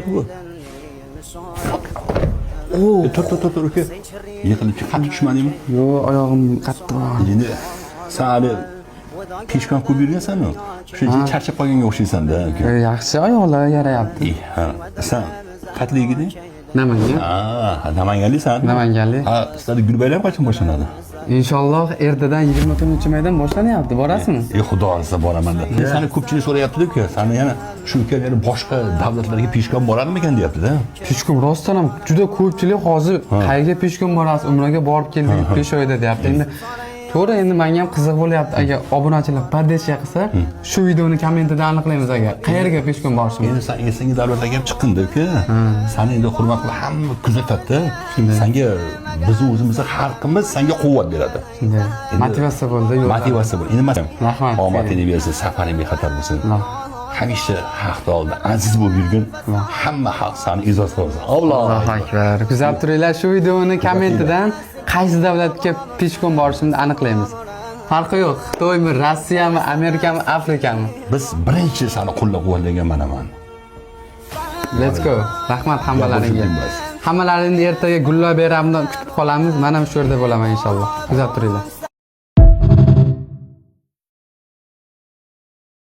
bu? Oo, tur uka. Yiqilib qattiq tushmadingmi? Yo'q, oyog'im qattiq. Endi sen hali peshkon ko'p yurgansan-ku. Shuncha charchab qolganga o'xshaysan-da uka. Yaxshi oyoqlar yarayapti. Ha, sen qatligiding? Namangan. Namanganliksan? Namanganlik. Ha, sizlarda gul bayram qachon boshlanadi? Inshaalloh ertadan 29-maydan boshlanyapti. Borasizmi? Xudo xolisa boraman-da. Seni ko'pchilik so'rayapti-da uka, seni yana shu ukalar boshqa davlatlarga peshkon boradimikan deyapti-da. Peshkon rostdan ham juda ko'pchilik hozir qayerga peshkon borasiz, umraga borib keldik, 5 oyda deyapti. Endi to'g'ri, endi menga ham qiziq bo'lyapti. Agar obunachilar poddecha qilsa, shu videoni kommentida aniqlaymiz agar qayerga peshkon borishimiz. Endi sen esingga davlatlarga ham chiqding-da uka. Seni endi hurmatli hamma kuzatadi-da. Senga bizni o'zimizning xalqimiz senga quvvat beradi. Motivatsiya bo'ldi, yo'q. Motivatsiya bo'ldi. Endi mana rahmat. Omadingni bersin, safaring bexatar bo'lsin. Hamisha haqda oldida aziz bo'lib yurgin. Hamma xalq seni izoz qilsin. Allohu akbar. Kuzatib turinglar, shu videoni kommentidan qaysi davlatga peshkon borishimni aniqlaymiz. Farqi yo'q. Xitoymi, Rossiyami, Amerikami, Afrikami. Biz birinchi seni qo'llab-quvvatlagan manaman. Let's go. Rahmat hammalaringga. Hammalaringni ertaga gullar bayramida kutib qolamiz. Men ham shu yerda bo'laman inshaalloh. Kuzatib turinglar.